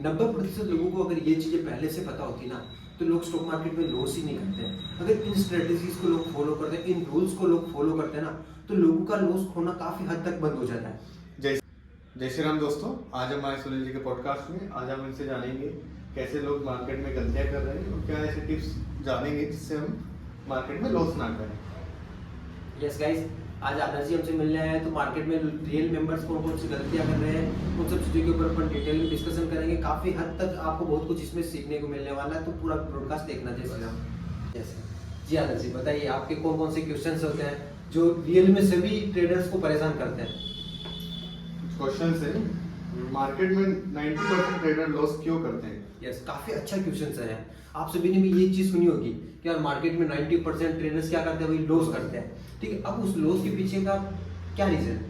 90% लोगों को अगर ये चीज़ें पहले से पता होती ना, तो लोग स्टॉक मार्केट में लॉस ही नहीं करते हैं। अगर इन स्ट्रेटेजीज को लोग फॉलो करते हैं, इन रूल्स को लोग फॉलो करते हैं ना, तो लोगों का लॉस होना काफ़ी हद तक बंद हो जाता है। जय श्री राम दोस्तों, आज हमारे सुनील जी के पॉडकास्ट में आज हम इनसे जानेंगे कैसे लोग मार्केट में गलतियां कर रहे हैं और क्या ऐसे टिप्स जानेंगे जिससे हम मार्केट में लॉस ना करें। यस गाइस, आज आदर्श जी हमसे मिलने आए हैं, तो मार्केट में रियल मेंबर्स कौन कौन सी गलतियां कर रहे हैं उन सब चीज़ों के ऊपर अपन डिटेल में डिस्कशन करेंगे। काफ़ी हद तक आपको बहुत कुछ इसमें सीखने को मिलने वाला है, तो पूरा ब्रॉडकास्ट देखना। जय श्री राम। जैसे जी आदर्श जी, बताइए आपके कौन कौन से क्वेश्चंस होते हैं जो रियल में सभी ट्रेडर्स को परेशान करते हैं। क्वेश्चन है, मार्केट में 90% ट्रेडर लॉस क्यों करते हैं? यस, काफी अच्छा क्वेश्चन है। आप सभी ने भी ये चीज सुनी होगी कि यार मार्केट में 90% ट्रेडर्स क्या करते हैं, वही लॉस करते हैं। ठीक है, अब उस लॉस के पीछे का क्या रीजन है?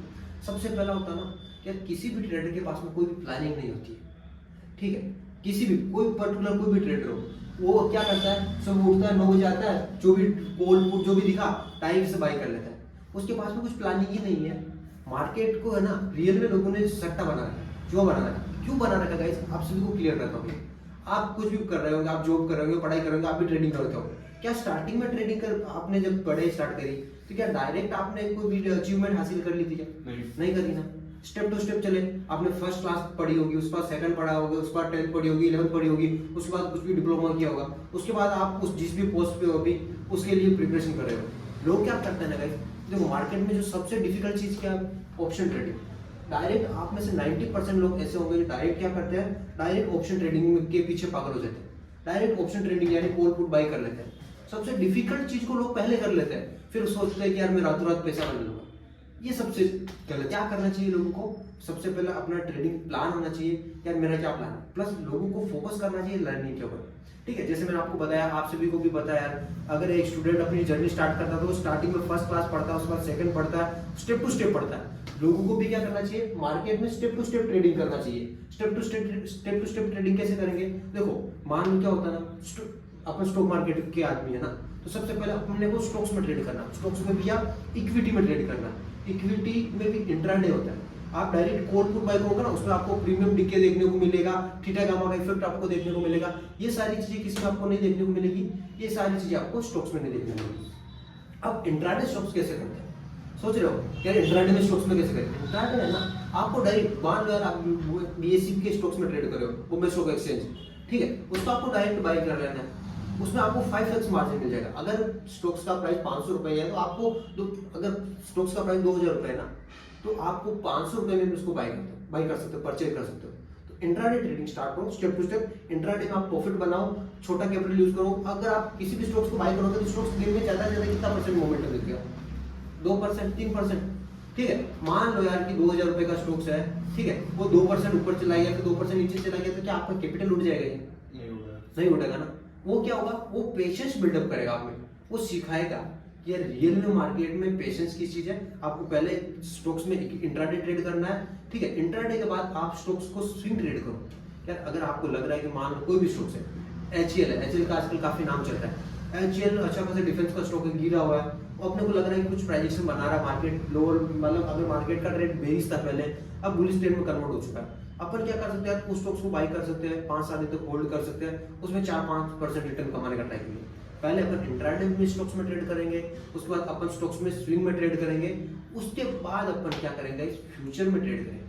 सबसे पहला होता है ना कि यार किसी भी ट्रेडर के पास में कोई भी प्लानिंग नहीं होती है। ठीक है, किसी भी कोई पर्टिकुलर कोई भी ट्रेडर हो, वो क्या करता है, सुबह उठता है 9 बजे आता है, जो भी कॉल पुट जो भी दिखा टाइम से बाय कर लेता है। उसके पास में कुछ प्लानिंग ही नहीं है। मार्केट को है ना रियल में लोगों ने सट्टा बना रखा है। क्यों बना रखा, क्यों बना रखा गाइस, आप सभी को क्लियर करता हूँ। आप कुछ भी कर रहे होंगे, आप जॉब कर रहे होंगे, पढ़ाई कर रहे होंगे, आप भी ट्रेडिंग करते हो। क्या स्टार्टिंग में ट्रेडिंग कर आपने जब पढ़ाई स्टार्ट करी तो क्या डायरेक्ट आपने कोई भी अचीवमेंट हासिल कर ली थी? क्या नहीं करी ना। स्टेप टू स्टेप चले। आपने फर्स्ट क्लास पढ़ी होगी, उसके बाद सेकंड पढ़ा होगा, उसके बाद 10th पढ़ी होगी, 11th पढ़ी होगी, उसके बाद कुछ भी डिप्लोमा किया होगा, उसके बाद आप उस जिस भी पोस्ट पे हो अभी उसके लिए प्रिपरेशन कर रहे हो। लोग क्या करते हैं ना गाइस, देखो मार्केट में जो सबसे डिफिकल्ट चीज क्या है, ऑप्शन ट्रेडिंग। डायरेक्ट आप में से 90% लोग ऐसे होंगे जो डायरेक्ट क्या करते हैं, डायरेक्ट ऑप्शन ट्रेडिंग के पीछे पागल हो जाते हैं। डायरेक्ट ऑप्शन ट्रेडिंग यानी कॉल पुट बाय कर लेते हैं। सबसे डिफिकल्ट चीज को लोग पहले कर लेते हैं, फिर सोचते हैं कि यार मैं रातों रात पैसा बना लूंगा। ये सबसे गलत। क्या करना चाहिए लोगों को, सबसे पहले अपना ट्रेडिंग प्लान होना चाहिए, यार मेरा क्या प्लान है, प्लस लोगों को फोकस करना चाहिए लर्निंग के ऊपर। ठीक है, जैसे मैंने आपको बताया, आप सभी को भी पता है यार, अगर एक स्टूडेंट अपनी जर्नी स्टार्ट करता है तो वो स्टार्टिंग में फर्स्ट क्लास पढ़ता है, उसके बाद सेकंड पढ़ता है, स्टेप टू स्टेप पढ़ता है। लोगों को भी क्या करना चाहिए, मार्केट में स्टेप टू स्टेप ट्रेडिंग करना चाहिए। स्टेप टू स्टेप ट्रेडिंग कैसे करेंगे? देखो मान लो क्या होता है ना, अपन स्टॉक मार्केट के आदमी है ना, तो सबसे पहले अपने को स्टॉक्स में ट्रेड करना, स्टॉक्स में भी या इक्विटी में ट्रेड करना। इक्विटी में भी इंट्राडे होता है। आप डायरेक्ट कॉल पुट बाय करोगे ना, उसमें आपको प्रीमियम डीके देखने को मिलेगा, थीटा गामा का इफेक्ट आपको देखने को मिलेगा। ये सारी चीजें किसी में आपको नहीं देखने को मिलेगी, ये सारी चीजें आपको स्टॉक्स में नहीं देखने को मिलेगी। अब इंट्राडे स्टॉक्स कैसे करते हैं, सोच रहे हो यार इंट्राडे में स्टॉक्स में कैसे करते हैं? इंट्राडे है ना, आपको डायरेक्ट मान लो यार आप बीएसई के स्टॉक्स में ट्रेड कर रहे हो, बॉम्बे स्टॉक एक्सचेंज, ठीक है, उसको आपको डायरेक्ट बाय कर लेना है। उसमें आपको 5x मार्जिन मिल जाएगा। अगर स्टॉक्स का प्राइस 500 रुपए है तो आपको अगर स्टॉक्स का प्राइस 2000 रुपए है ना, तो आपको 500 रुपए में उसको बाय कर सकते हो, परचेज कर सकते हो। तो इंट्राडे ट्रेडिंग स्टार्ट करो स्टेप टू स्टेप। इंट्राडे में आप प्रॉफिट बनाओ, छोटा कैपिटल यूज करो। अगर आप किसी भी स्टॉक्स को बाय करोगे तो स्टॉक्स दिन में ज्यादा से ज्यादा कितना परसेंट मोमेंटम देते हो? 2%, 3%। ठीक है, मान लो यार कि 2000 रुपए का स्टॉक्स है, ठीक है, वो 2% ऊपर चला गया, फिर 2% नीचे चला गया, तो क्या आपका कैपिटल उठ जाएगा? नहीं उठेगा ना। वो क्या होगा, वो पेशेंस बिल्डअप करेगा आप में, वो सिखाएगा कि यार रियल में मार्केट में पेशेंस की चीज है। आपको पहले स्टॉक्स में इंट्राडे ट्रेड करना है। ठीक है, इंट्राडे के बाद आप स्टॉक्स को स्विंग ट्रेड करो। यार अगर आपको लग रहा है कि मान लो कोई भी स्टॉक्स है, एचईएल है, एचईएल का आजकल काफी नाम चल रहा है, एचईएल अच्छा खासा डिफेंस का स्टॉक है, गिरा हुआ है, अपने को लग रहा है कि कुछ प्राइजेक्शन बना रहा है मार्केट लोअर, मतलब अगर मार्केट का ट्रेड बेरिश था पहले, अब बुलिश ट्रेड में कन्वर्ट हो चुका है। अपन क्या कर सकते हैं, उस स्टॉक्स को बाय कर सकते हैं, 5-7 दिन तक होल्ड कर सकते हैं, उसमें 4-5% रिटर्न कमाने का ट्राई करेंगे। पहले अपन इंट्राडे में स्टॉक्स में ट्रेड करेंगे, उसके बाद अपन स्टॉक्स में स्विंग में ट्रेड करेंगे, उसके बाद अपन क्या करेंगे, फ्यूचर में ट्रेड करेंगे।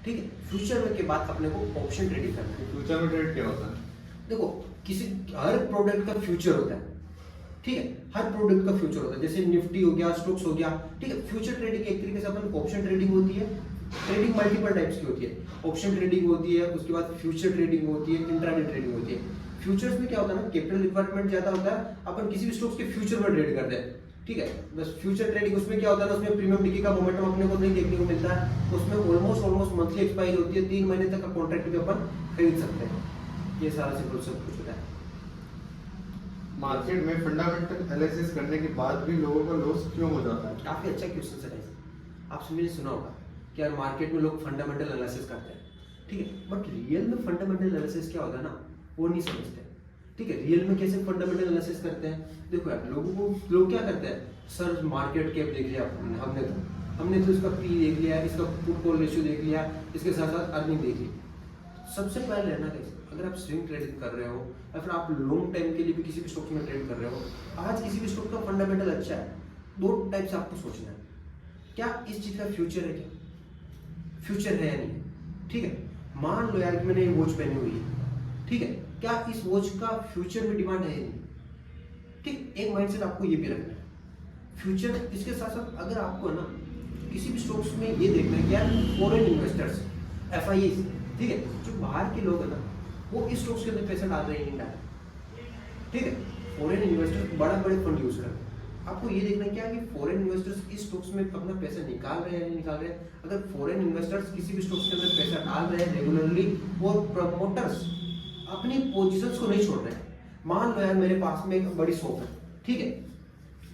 ठीक है, फ्यूचर में के बाद अपने को ऑप्शन ट्रेडिंग करना है। फ्यूचर में ट्रेड क्या होता है? देखो हर प्रोडक्ट का फ्यूचर होता है। ठीक है, हर प्रोडक्ट का फ्यूचर होता है, जैसे निफ्टी हो गया, स्टॉक्स हो गया। ठीक है, फ्यूचर ट्रेडिंग एक तरीके से अपन ऑप्शन ट्रेडिंग होती है। ट्रेडिंग मल्टीपल टाइप्स की होती है, ऑप्शन ट्रेडिंग होती है, उसके बाद फ्यूचर ट्रेडिंग होती है, इंट्राडे ट्रेडिंग होती है। फ्यूचर्स में क्या होता है ना, कैपिटल रिक्वायरमेंट ज्यादा होता है, अपन किसी भी स्टॉक्स के फ्यूचर में ट्रेड करते हैं। ठीक है, बस फ्यूचर ट्रेडिंग उसमें क्या होता है ना, उसमें प्रीमियम डिके का मोमेंटम अपने को नहीं देखने को मिलता है, उसमें ऑलमोस्ट मंथली एक्सपायरी होती है, 3 महीने तक का कॉन्ट्रैक्ट भी अपन खरीद सकते हैं। ये सारा सिंपल सब कुछ होता है। मार्केट में फंडामेंटल एनालिसिस करने के बाद भी लोगों का लॉस क्यों हो जाता है? काफी अच्छा क्वेश्चन है। आप सभी ने सुना होगा कि यार मार्केट में लोग फंडामेंटल एनालिसिस करते हैं। ठीक है, बट रियल में फंडामेंटल एनालिसिस क्या होता है ना, वो नहीं समझते। ठीक है, रियल में कैसे फंडामेंटल एनालिसिस करते हैं? देखो यार, लोग क्या करते हैं, सर मार्केट कैप देख लिया हमने तो इसका पी देख लिया, इसका पुट कॉल रेशियो देख लिया, इसके साथ साथ अर्निंग देख ली। सबसे पहले है ना guys, अगर आप स्विंग ट्रेडिंग कर रहे हो या फिर आप लॉन्ग टाइम के लिए भी किसी भी स्टॉक में ट्रेड कर रहे हो, आज किसी भी स्टॉक का फंडामेंटल अच्छा है, दो टाइप से आपको सोचना है, क्या इस चीज का फ्यूचर है, क्या फ्यूचर है या नहीं, ठीक है। मान लो यार कि मैंने ये वॉच पहनी हुई है, ठीक है, क्या इस वॉच का फ्यूचर में डिमांड है या नहीं, ठीक। एक माइंडसेट आपको ये भी रखना है फ्यूचर। इसके साथ साथ अगर आपको है ना किसी भी स्टॉक्स में ये देखना है कि यार फॉरेन इन्वेस्टर्स FIIs, ठीक है, जो बाहर के लोग हैं ना वो इस स्टॉक्स के अंदर पैसा डाल रहे हैं इंडिया, ठीक है। फॉरेन इन्वेस्टर्स बड़ा बड़े फंड यूज कर रहे हैं, आपको ये देखना है क्या कि फॉरेन इन्वेस्टर्स इस स्टॉक्स में अपना पैसा निकाल रहे हैं या नहीं निकाल रहे हैं। अगर फॉरेन इन्वेस्टर्स किसी भी स्टॉक्स के अंदर पैसा डाल रहे हैं रेगुलरली और प्रमोटर्स अपनी पोजीशंस को नहीं छोड़ रहे हैं, मान लो यार मेरे पास में एक बड़ी शॉप है, ठीक है,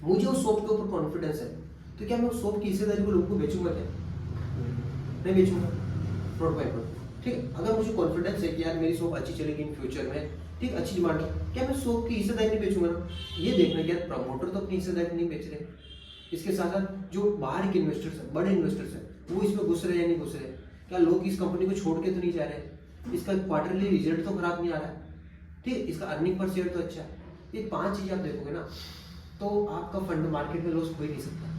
मुझे उस शॉप के ऊपर कॉन्फिडेंस है, तो क्या मैं उस शॉप की हिस्सेदारी को लोगों को बेचूंगा, क्या नहीं बेचूंगा, नॉट बाय नॉट, ठीक है। अगर मुझे कॉन्फिडेंस है कि यार मेरी शॉप अच्छी चलेगी इन फ्यूचर में, ठीक, अच्छी डिमांड है, क्या मैं शॉप की हिस्सेदारी नहीं बेचूंगा ना। ये देखना कि यार प्रमोटर तो अपनी हिस्सेदारी नहीं बेच रहे, इसके साथ साथ जो बाहर के इन्वेस्टर्स हैं, बड़े इन्वेस्टर्स हैं, वो इसमें घुस रहे हैं या नहीं घुस रहे, क्या लोग इस कंपनी को छोड़ के तो नहीं जा रहे, इसका क्वार्टरली रिजल्ट तो खराब नहीं आ रहा है, ठीक, इसका अर्निंग पर शेयर तो अच्छा है। ये 5 चीजें आप देखोगे ना तो आपका फंड मार्केट में लॉस हो ही नहीं सकता।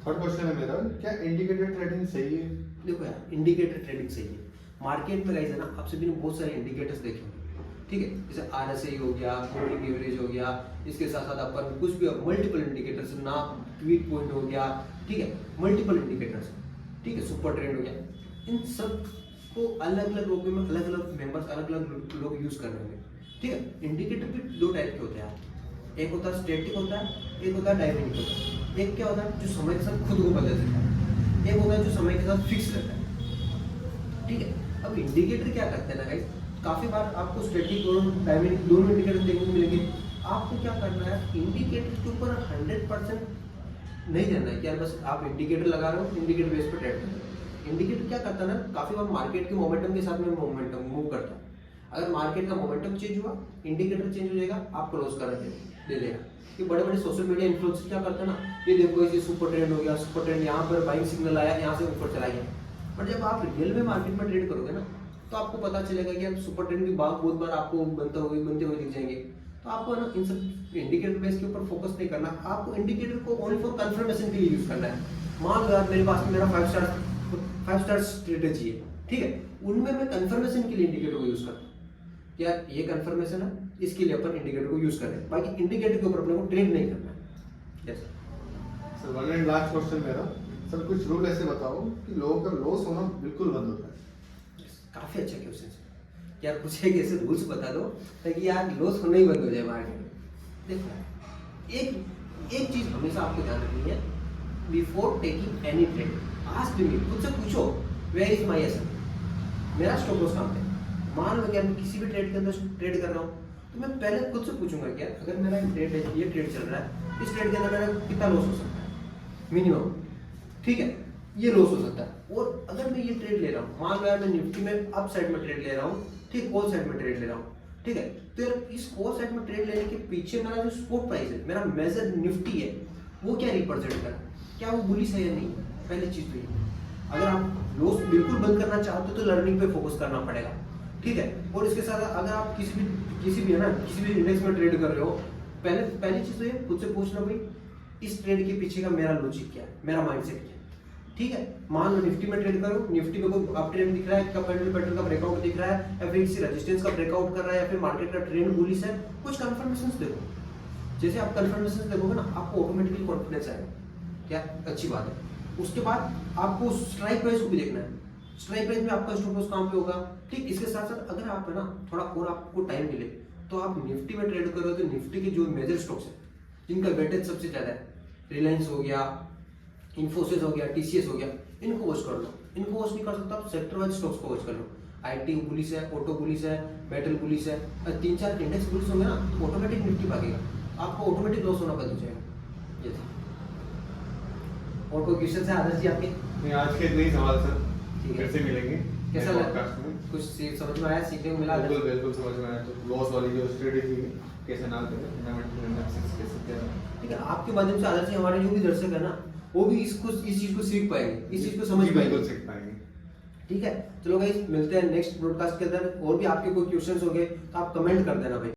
थर्ड क्वेश्चन है मेरा, क्या इंडिकेटर ट्रेडिंग सही है? देखो यार इंडिकेटर ट्रेडिंग सही है, मार्केट में गाइस है ना, आप सभी ने बहुत सारे इंडिकेटर्स देखे होंगे, ठीक है, जैसे RSI हो गया, मूविंग एवरेज हो गया, इसके साथ साथ अपन कुछ भी मल्टीपल इंडिकेटर्स ना, ट्वीट पॉइंट हो गया, ठीक है, मल्टीपल इंडिकेटर्स, ठीक है, सुपर ट्रेंड हो गया, इन सब को अलग अलग लोगों में अलग अलग मेंबर्स अलग अलग लोग यूज कर रहे होंगे, ठीक है। इंडिकेटर भी 2 टाइप के होते हैं, एक होता है स्टैटिक होता है, एक होता है डायनामिक होता है। एक क्या होता है जो समय के साथ खुद को बदल देता है, एक होता है जो समय के साथ फिक्स रहता है, ठीक है। अब इंडिकेटर क्या करते हैं ना गाइस, काफी बार आपको स्टैटिक और डायनामिक दोनों इंडिकेटर देखने को मिलेंगे। आपको क्या करना है, इंडिकेटर के ऊपर 100% नहीं रहना है कि यार बस आप इंडिकेटर लगा रहे हो, इंडिकेटर बेस पर ट्रेड कर रहे हो। इंडिकेटर क्या करता है ना, काफी बार मार्केट के मोमेंटम के साथ में मोमेंटम मूव करता है। अगर मार्केट का मोमेंटम चेंज हुआ, इंडिकेटर चेंज हो जाएगा, आप क्लोज कर दे देगा। ये बड़े बड़े सोशल मीडिया इन्फ्लुएंसर क्या करते हैं ना, ये देखो ये सुपर ट्रेंड हो गया, सुपर ट्रेंड यहाँ पर बाइंग सिग्नल आया, यहाँ से ऊपर चला गया। पर जब आप रियल में मार्केट में ट्रेड करोगे ना, तो आपको पता चलेगा कि अब सुपर ट्रेंड की बात बहुत बार आपको बनते हुए दिख जाएंगे। तो आपको ना इन सब इंडिकेटर बेस के ऊपर फोकस नहीं करना, आपको इंडिकेटर को ओनली फॉर कंफर्मेशन के लिए यूज करना है। मान लो यार मेरे पास में मेरा 5 स्टार स्ट्रेटेजी है, ठीक है, उनमें मैं कंफर्मेशन के लिए इंडिकेटर को यूज करता हूँ, यार ये कंफर्मेशन है, इसके लिए अपन इंडिकेटर को यूज कर रहे हैं, बाकी इंडिकेटर के ऊपर अपने को ट्रेड नहीं करना है। Yes sir, one and last question मेरा, सर कुछ रूल ऐसे बताओ कि लोगों का लॉस होना बिल्कुल बंद होता है। काफी अच्छा क्वेश्चन है यार, कुछ एक ऐसे रूल्स बता दो ताकि यार लॉस होना ही बंद हो जाए मार्केट में। देखो एक चीज हमेशा आपको ध्यान रखनी है, before taking any trade ask me, खुद से पूछो वेयर इज माय एसेट, मेरा स्टॉप लॉस कहाँ पे। मान लो कि मैं किसी भी ट्रेड के अंदर ट्रेड कर रहा हूँ, तो मैं पहले खुद से पूछूंगा कि अगर मेरा एक ट्रेड है, ये ट्रेड चल रहा है, इस ट्रेड के अंदर मेरा कितना लॉस हो सकता है मिनिमम, ठीक है, ये लॉस हो सकता है। और अगर मैं ये ट्रेड ले रहा हूँ, मान लो यार मैं निफ्टी में अप साइड में ट्रेड ले रहा हूँ, ठीक, कॉल साइड में ट्रेड ले रहा हूँ, ठीक है, तो यार इस कॉल साइड में ट्रेड लेने के पीछे मेरा जो स्पॉट प्राइस है, मेरा मेजर निफ्टी है, वो क्या रिप्रेजेंट कर रहा है, क्या वो बुलिश है या नहीं, पहली चीज तो ये। अगर आप लॉस बिल्कुल बंद करना चाहते हो तो लर्निंग पे फोकस करना पड़ेगा, ठीक है। और इसके साथ अगर आप किसी भी है ना, किसी भी इंडेक्स में ट्रेड कर रहे हो, पहली चीज तो ये खुद से पूछना भाई इस ट्रेड के पीछे का मेरा लॉजिक क्या है, मेरा माइंडसेट क्या है, ठीक है। मान लो निफ्टी में ट्रेड करो, निफ्टी में कोई अप ट्रेंड दिख रहा है, कैंडल पैटर्न का ब्रेकआउट दिख रहा है, या फिर किसी रेजिस्टेंस का ब्रेकआउट कर रहा है, या फिर मार्केट का ट्रेंड बुलिश है, कुछ कंफर्मेशंस देखो। जैसे आप कंफर्मेशंस देखोगे ना, आपको ऑटोमेटिकली कॉन्फिडेंस आएगा, क्या अच्छी बात है। उसके बाद आपको स्ट्राइक प्राइस को भी देखना है, स्ट्राइक प्राइस में आपका स्टॉप लॉस कहाँ पे होगा, ठीक। इसके साथ साथ अगर आप है ना थोड़ा और आपको टाइम मिले तो आप निफ्टी में ट्रेड करो, तो निफ्टी के जो मेजर स्टॉक्स है जिनका वेटेज सबसे ज्यादा है, रिलायंस हो गया, इन्फोसिस हो गया, TCS हो गया, इनको वॉच कर लो। इनको वॉच नहीं कर सकता आप सेक्टर वाइज स्टॉक्स को वॉच कर लो। IT बुलिश है, ऑटो बुलिश है, मेटल बुलिश है, 3-4 इंडेक्स बुलिश होंगे ना, तो ऑटोमेटिक निफ्टी भागेगा, आपको ऑटोमेटिक लॉस होना बंद हो जाएगा। ये था। और कोई क्वेश्चन है आदर्श जी आपके? नहीं, आज के इतने ही सवाल सर, ठीक है। फिर से मिलेंगे कैसा लगा? पॉडकास्ट में। कुछ समझ में आया, सीखने को मिला? बिल्कुल समझ में आया। तो लॉस वाली जो स्ट्रेटेजी है कैसे ना करें, फंडामेंटल एनालिसिस कैसे क्या, ठीक है। आपके माध्यम से आदर्श जी हमारे जो भी दर्शक है ना, वो भी इस चीज को सीख पाएंगे, इस चीज को समझ जी, पाएंगे। बिल्कुल सीख पाएंगे। ठीक है, चलो गाइस मिलते हैं नेक्स्ट ब्रॉडकास्ट के अंदर। और भी आपके कोई क्वेश्चंस हो गए तो आप कमेंट कर देना भाई।